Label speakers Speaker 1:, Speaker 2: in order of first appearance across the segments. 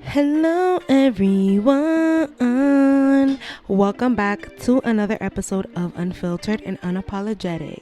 Speaker 1: Hello, everyone. Welcome back to another episode of Unfiltered and Unapologetic,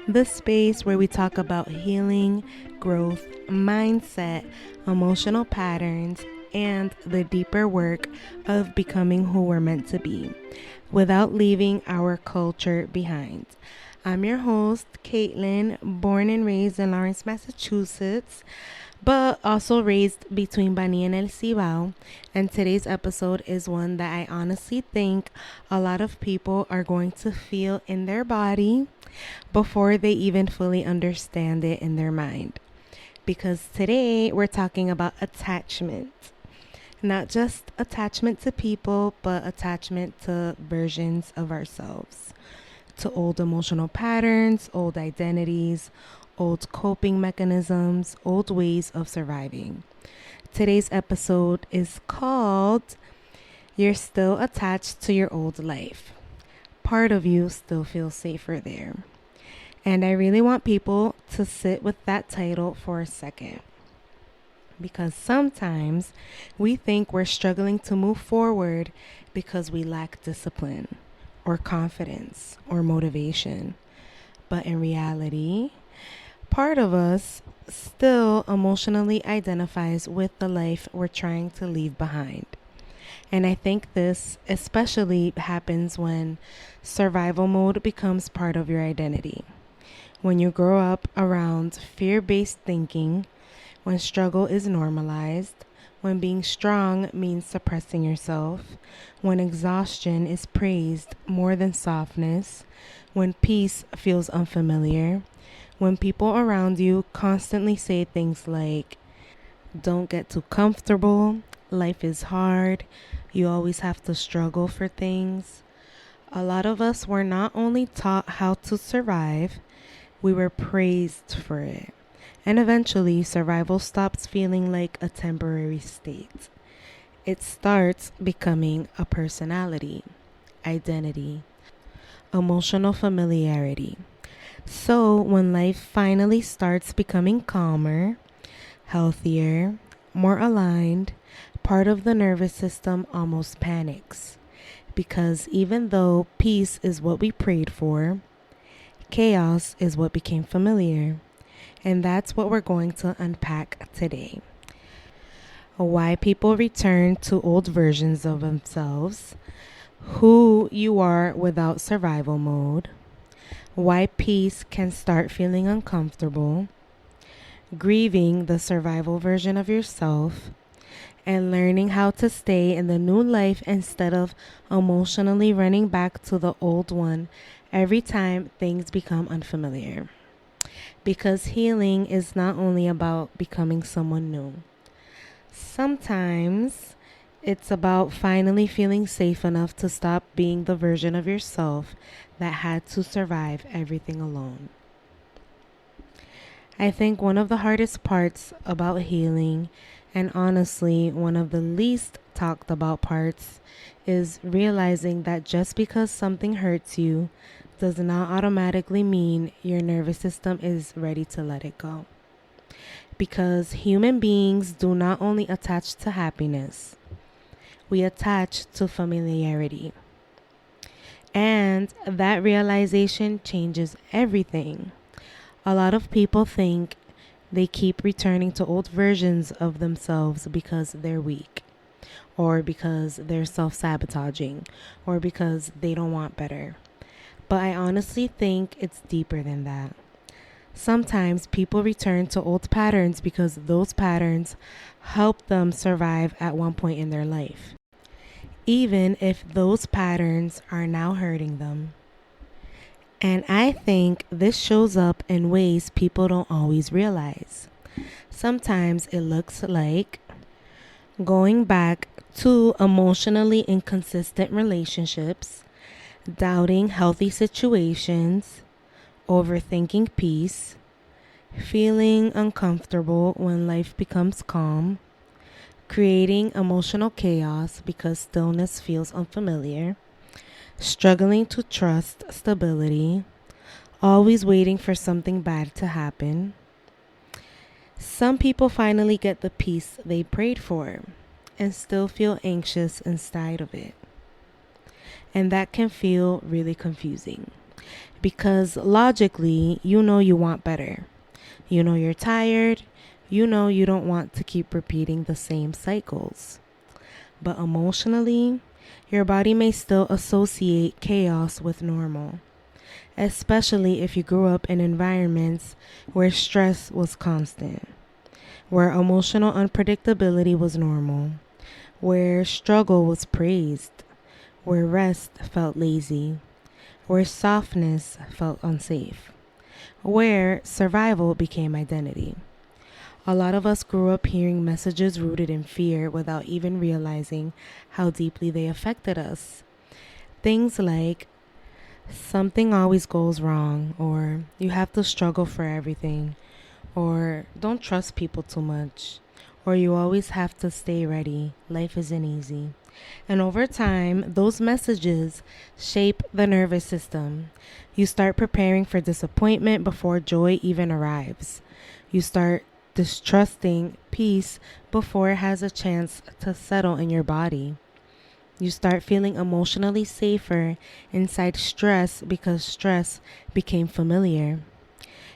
Speaker 1: the space where we talk about healing, growth, mindset, emotional patterns, and the deeper work of becoming who we're meant to be without leaving our culture behind. I'm your host, Caitlin, born and raised in Lawrence, Massachusetts, but also raised between Bani and El Cibao. And today's episode is one that I honestly think a lot of people are going to feel in their body before they even fully understand it in their mind. Because today we're talking about attachment. Not just attachment to people, but attachment to versions of ourselves, to old emotional patterns, old identities, old coping mechanisms, old ways of surviving. Today's episode is called You're Still Attached to Your Old Life. Part of you still feels safer there. And I really want people to sit with that title for a second. Because sometimes we think we're struggling to move forward because we lack discipline or confidence or motivation. But in reality, part of us still emotionally identifies with the life we're trying to leave behind. And I think this especially happens when survival mode becomes part of your identity. When you grow up around fear-based thinking, when struggle is normalized, when being strong means suppressing yourself, when exhaustion is praised more than softness, when peace feels unfamiliar, when people around you constantly say things like, don't get too comfortable, life is hard, you always have to struggle for things. A lot of us were not only taught how to survive, we were praised for it. And eventually, survival stops feeling like a temporary state. It starts becoming a personality, identity, emotional familiarity. So, when life finally starts becoming calmer, healthier, more aligned, part of the nervous system almost panics. Because even though peace is what we prayed for, chaos is what became familiar. And that's what we're going to unpack today. Why people return to old versions of themselves, who you are without survival mode, why peace can start feeling uncomfortable, grieving the survival version of yourself, and learning how to stay in the new life instead of emotionally running back to the old one every time things become unfamiliar. Because healing is not only about becoming someone new. Sometimes it's about finally feeling safe enough to stop being the version of yourself that had to survive everything alone. I think one of the hardest parts about healing, and honestly, one of the least talked about parts, is realizing that just because something hurts you does not automatically mean your nervous system is ready to let it go. Because human beings do not only attach to happiness, we attach to familiarity. And that realization changes everything. A lot of people think they keep returning to old versions of themselves because they're weak, or because they're self-sabotaging, or because they don't want better. But I honestly think it's deeper than that. Sometimes people return to old patterns because those patterns helped them survive at one point in their life, even if those patterns are now hurting them. And I think this shows up in ways people don't always realize. Sometimes it looks like going back to emotionally inconsistent relationships, doubting healthy situations, overthinking peace, feeling uncomfortable when life becomes calm, creating emotional chaos because stillness feels unfamiliar, struggling to trust stability, always waiting for something bad to happen. Some people finally get the peace they prayed for, and still feel anxious inside of it. And that can feel really confusing because logically, you know you want better. You know you're tired. You know you don't want to keep repeating the same cycles. But emotionally, your body may still associate chaos with normal, especially if you grew up in environments where stress was constant, where emotional unpredictability was normal, where struggle was praised, where rest felt lazy, where softness felt unsafe, where survival became identity. A lot of us grew up hearing messages rooted in fear without even realizing how deeply they affected us. Things like, something always goes wrong, or you have to struggle for everything, or don't trust people too much, or you always have to stay ready. Life isn't easy. And over time, those messages shape the nervous system. You start preparing for disappointment before joy even arrives. You start distrusting peace before it has a chance to settle in your body. You start feeling emotionally safer inside stress because stress became familiar.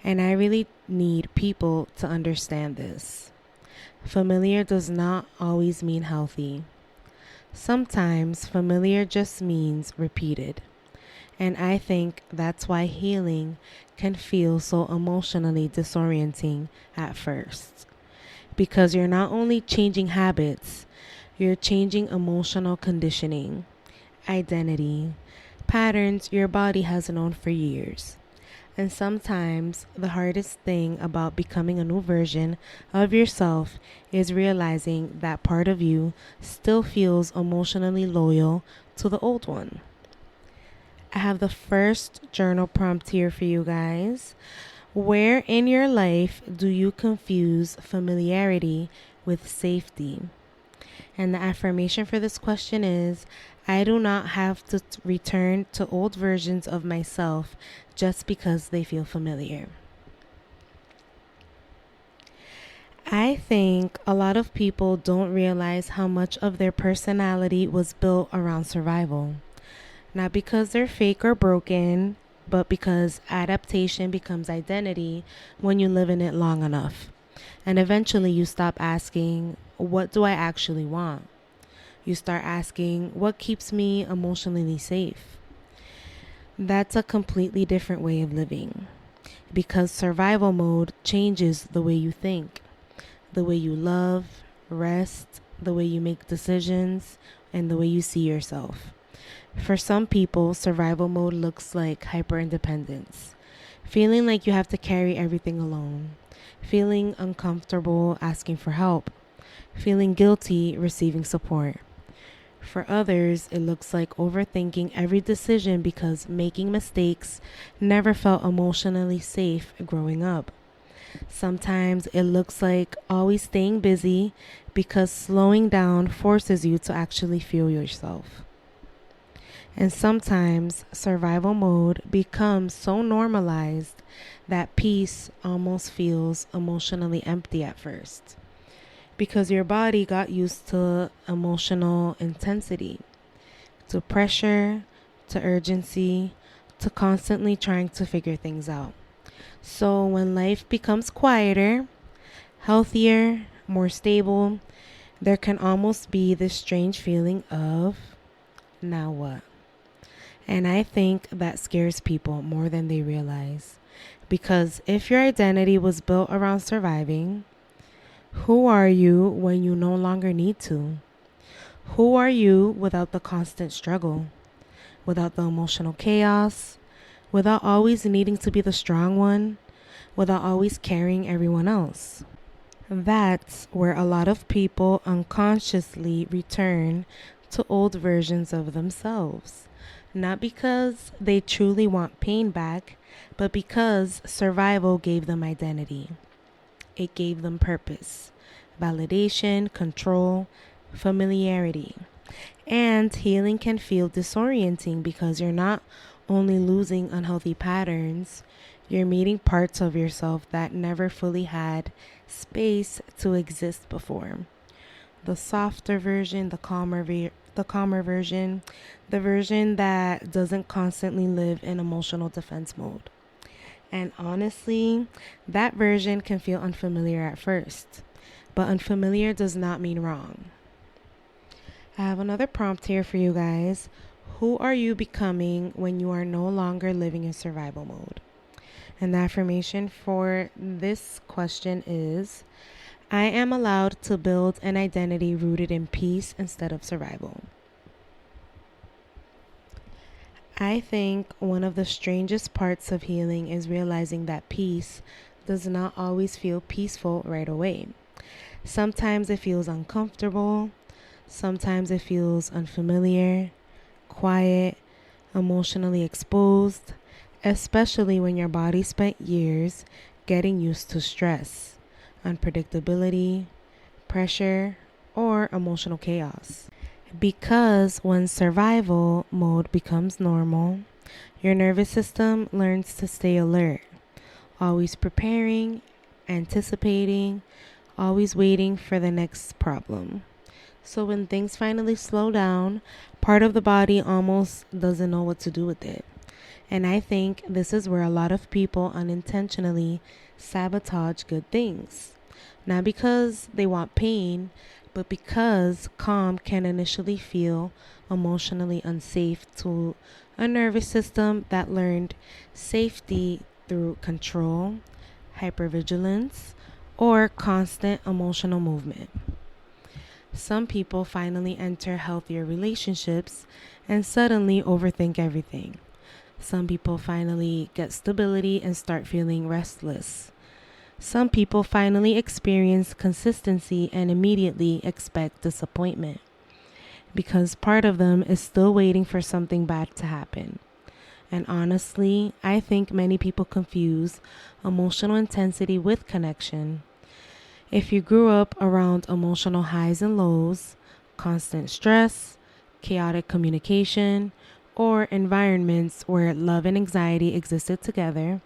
Speaker 1: And I really need people to understand this. Familiar does not always mean healthy. Sometimes familiar just means repeated. And I think that's why healing can feel so emotionally disorienting at first. Because you're not only changing habits, you're changing emotional conditioning, identity, patterns your body has known for years. And sometimes the hardest thing about becoming a new version of yourself is realizing that part of you still feels emotionally loyal to the old one. I have the first journal prompt here for you guys. Where in your life do you confuse familiarity with safety? And the affirmation for this question is, I do not have to return to old versions of myself just because they feel familiar. I think a lot of people don't realize how much of their personality was built around survival. Not because they're fake or broken, but because adaptation becomes identity when you live in it long enough. And eventually you stop asking, what do I actually want? You start asking, what keeps me emotionally safe? That's a completely different way of living because survival mode changes the way you think, the way you love, rest, the way you make decisions, and the way you see yourself. For some people, survival mode looks like hyper-independence, feeling like you have to carry everything alone, feeling uncomfortable asking for help, feeling guilty receiving support. For others, it looks like overthinking every decision because making mistakes never felt emotionally safe growing up. Sometimes it looks like always staying busy because slowing down forces you to actually feel yourself. And sometimes survival mode becomes so normalized that peace almost feels emotionally empty at first. Because your body got used to emotional intensity, to pressure, to urgency, to constantly trying to figure things out. So when life becomes quieter, healthier, more stable, there can almost be this strange feeling of, now what? And I think that scares people more than they realize. Because if your identity was built around surviving, who are you when you no longer need to? Who are you without the constant struggle, without the emotional chaos, without always needing to be the strong one, without always carrying everyone else? That's where a lot of people unconsciously return to old versions of themselves. Not because they truly want pain back, but because survival gave them identity. It gave them purpose, validation, control, familiarity. And healing can feel disorienting because you're not only losing unhealthy patterns, you're meeting parts of yourself that never fully had space to exist before. the softer version, the calmer version, the version that doesn't constantly live in emotional defense mode. And honestly, that version can feel unfamiliar at first, but unfamiliar does not mean wrong. I have another prompt here for you guys. Who are you becoming when you are no longer living in survival mode? And the affirmation for this question is, I am allowed to build an identity rooted in peace instead of survival. I think one of the strangest parts of healing is realizing that peace does not always feel peaceful right away. Sometimes it feels uncomfortable, sometimes it feels unfamiliar, quiet, emotionally exposed, especially when your body spent years getting used to stress, unpredictability, pressure, or emotional chaos. Because when survival mode becomes normal, your nervous system learns to stay alert, always preparing, anticipating, always waiting for the next problem. So when things finally slow down, part of the body almost doesn't know what to do with it. And I think this is where a lot of people unintentionally sabotage good things. Not because they want pain, but because calm can initially feel emotionally unsafe to a nervous system that learned safety through control, hypervigilance, or constant emotional movement. Some people finally enter healthier relationships and suddenly overthink everything. Some people finally get stability and start feeling restless. Some people finally experience consistency and immediately expect disappointment because part of them is still waiting for something bad to happen. And honestly, I think many people confuse emotional intensity with connection. If you grew up around emotional highs and lows, constant stress, chaotic communication, or environments where love and anxiety existed together,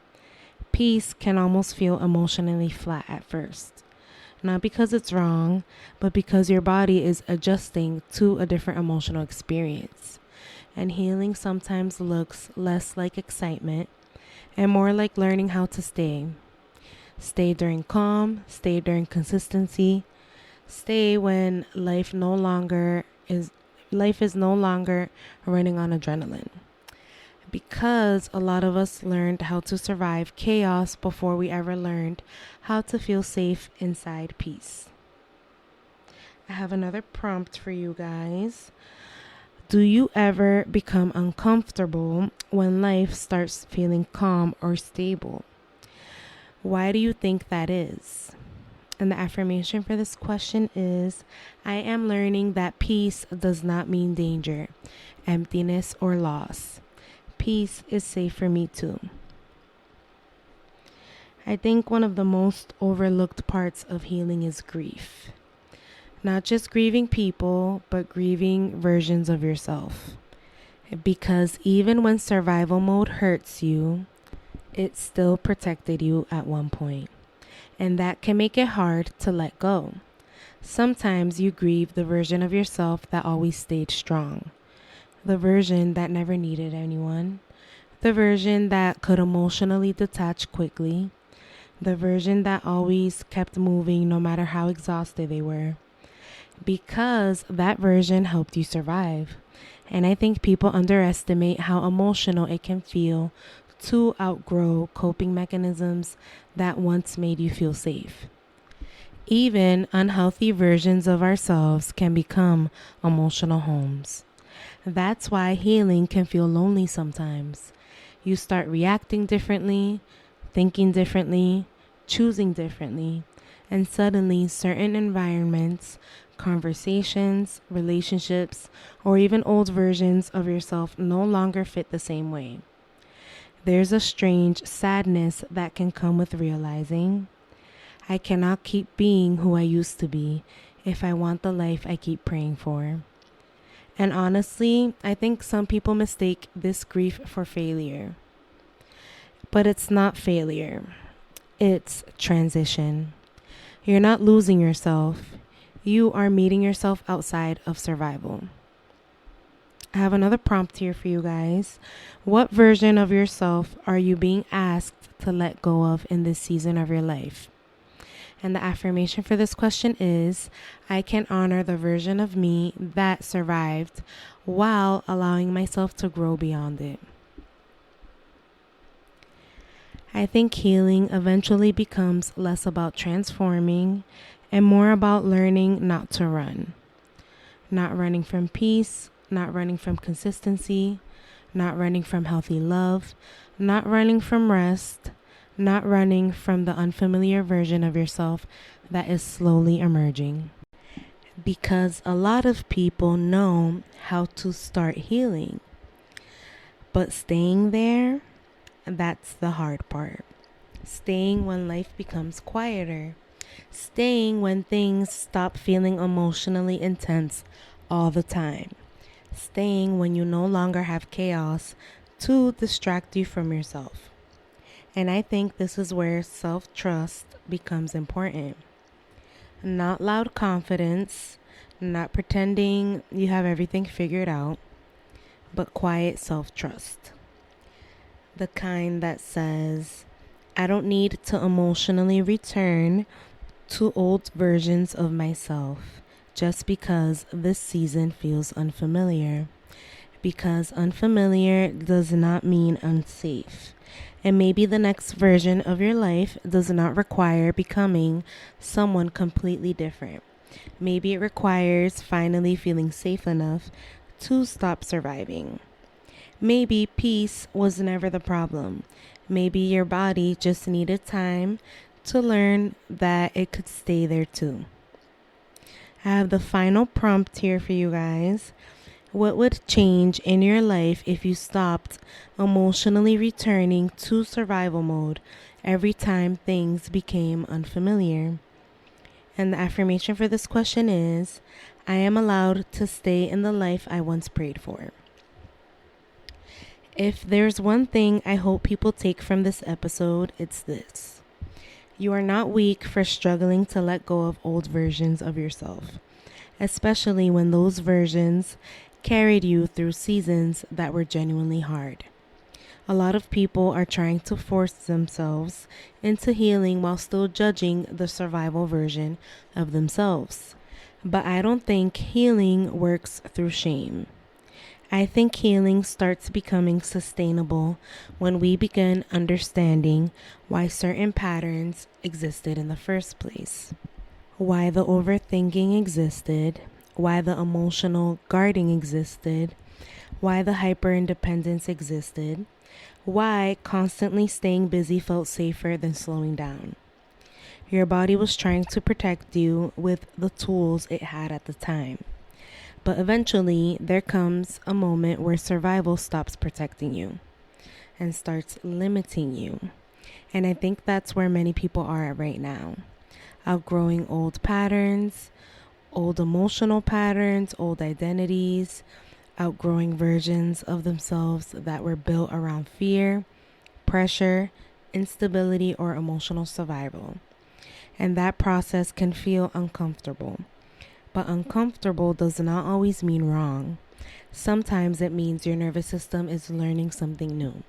Speaker 1: peace can almost feel emotionally flat at first. Not because it's wrong, but because your body is adjusting to a different emotional experience. And healing sometimes looks less like excitement and more like learning how to stay. Stay during calm, stay during consistency, stay when life is no longer running on adrenaline. Because a lot of us learned how to survive chaos before we ever learned how to feel safe inside peace. I have another prompt for you guys. Do you ever become uncomfortable when life starts feeling calm or stable? Why do you think that is? And the affirmation for this question is, I am learning that peace does not mean danger, emptiness, or loss. Peace is safe for me too. I think one of the most overlooked parts of healing is grief. Not just grieving people, but grieving versions of yourself. Because even when survival mode hurts you, it still protected you at one point. And that can make it hard to let go. Sometimes you grieve the version of yourself that always stayed strong. The version that never needed anyone. The version that could emotionally detach quickly. The version that always kept moving no matter how exhausted they were. Because that version helped you survive. And I think people underestimate how emotional it can feel to outgrow coping mechanisms that once made you feel safe. Even unhealthy versions of ourselves can become emotional homes. That's why healing can feel lonely sometimes. You start reacting differently, thinking differently, choosing differently, and suddenly certain environments, conversations, relationships, or even old versions of yourself no longer fit the same way. There's a strange sadness that can come with realizing I cannot keep being who I used to be if I want the life I keep praying for. And honestly, I think some people mistake this grief for failure. But it's not failure. It's transition. You're not losing yourself. you are meeting yourself outside of survival. I have another prompt here for you guys. What version of yourself are you being asked to let go of in this season of your life? And the affirmation for this question is, I can honor the version of me that survived while allowing myself to grow beyond it. I think healing eventually becomes less about transforming and more about learning not to run. Not running from peace, not running from consistency, not running from healthy love, not running from rest, not running from the unfamiliar version of yourself that is slowly emerging. Because a lot of people know how to start healing, but staying there, that's the hard part. Staying when life becomes quieter. Staying when things stop feeling emotionally intense all the time. Staying when you no longer have chaos to distract you from yourself. And I think this is where self-trust becomes important. Not loud confidence, not pretending you have everything figured out, but quiet self-trust. The kind that says, I don't need to emotionally return to old versions of myself just because this season feels unfamiliar. Because unfamiliar does not mean unsafe. And maybe the next version of your life does not require becoming someone completely different. Maybe it requires finally feeling safe enough to stop surviving. Maybe peace was never the problem. Maybe your body just needed time to learn that it could stay there too. I have the final prompt here for you guys. What would change in your life if you stopped emotionally returning to survival mode every time things became unfamiliar? And the affirmation for this question is, I am allowed to stay in the life I once prayed for. If there's one thing I hope people take from this episode, it's this. You are not weak for struggling to let go of old versions of yourself, especially when those versions carried you through seasons that were genuinely hard. A lot of people are trying to force themselves into healing while still judging the survival version of themselves. But I don't think healing works through shame. I think healing starts becoming sustainable when we begin understanding why certain patterns existed in the first place, why the overthinking existed, why the emotional guarding existed, why the hyper-independence existed, why constantly staying busy felt safer than slowing down. Your body was trying to protect you with the tools it had at the time. But eventually, there comes a moment where survival stops protecting you and starts limiting you. And I think that's where many people are right now. Outgrowing old patterns, old emotional patterns, old identities, outgrowing versions of themselves that were built around fear, pressure, instability, or emotional survival. And that process can feel uncomfortable. But uncomfortable does not always mean wrong. Sometimes it means your nervous system is learning something new.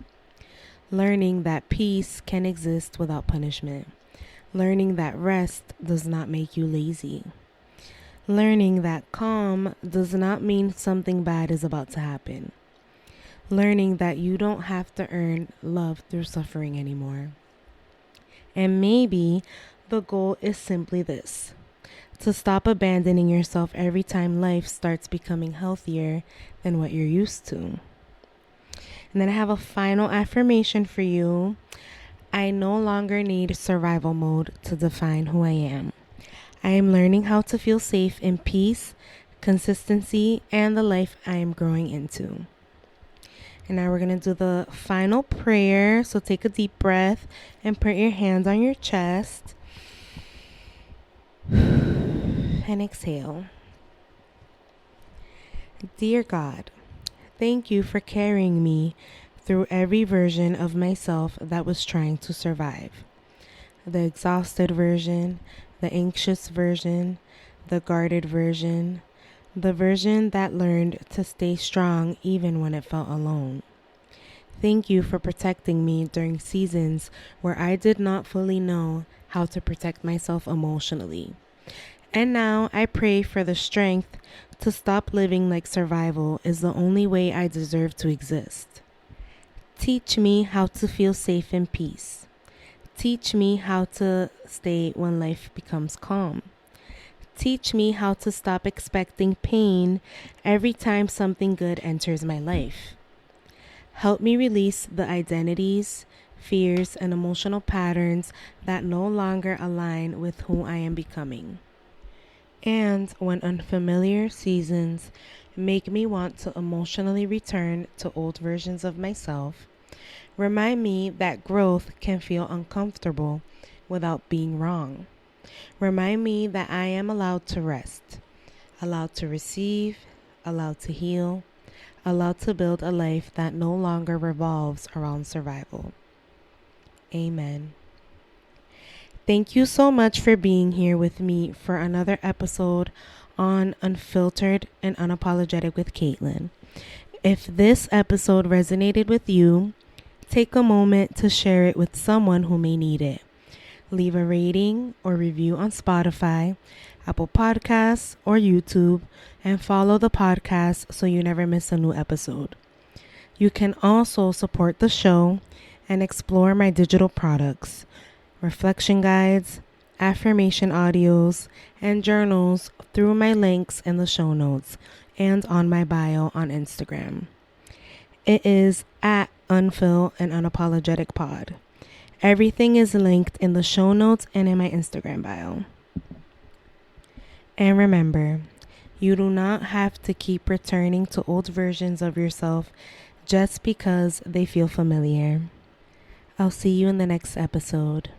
Speaker 1: Learning that peace can exist without punishment. Learning that rest does not make you lazy. Learning that calm does not mean something bad is about to happen. Learning that you don't have to earn love through suffering anymore. And maybe the goal is simply this: to stop abandoning yourself every time life starts becoming healthier than what you're used to. And then I have a final affirmation for you. I no longer need survival mode to define who I am. I am learning how to feel safe in peace, consistency, and the life I am growing into. And now we're going to do the final prayer. So take a deep breath and put your hands on your chest. And exhale. Dear God, thank you for carrying me through every version of myself that was trying to survive. The exhausted version, the anxious version, the guarded version, the version that learned to stay strong even when it felt alone. Thank you for protecting me during seasons where I did not fully know how to protect myself emotionally. And now I pray for the strength to stop living like survival is the only way I deserve to exist. Teach me how to feel safe and peace. Teach me how to stay when life becomes calm. Teach me how to stop expecting pain every time something good enters my life. Help me release the identities, fears, and emotional patterns that no longer align with who I am becoming. And when unfamiliar seasons make me want to emotionally return to old versions of myself, remind me that growth can feel uncomfortable without being wrong. Remind me that I am allowed to rest, allowed to receive, allowed to heal, allowed to build a life that no longer revolves around survival. Amen. Thank you so much for being here with me for another episode on Unfiltered and Unapologetic with Caitlin. If this episode resonated with you, take a moment to share it with someone who may need it. Leave a rating or review on Spotify, Apple Podcasts, or YouTube, and follow the podcast so you never miss a new episode. You can also support the show and explore my digital products, reflection guides, affirmation audios, and journals through my links in the show notes and on my bio on Instagram. It is at Unfill and Unapologetic Pod. Everything is linked in the show notes and in my Instagram bio. And remember, you do not have to keep returning to old versions of yourself just because they feel familiar. I'll see you in the next episode.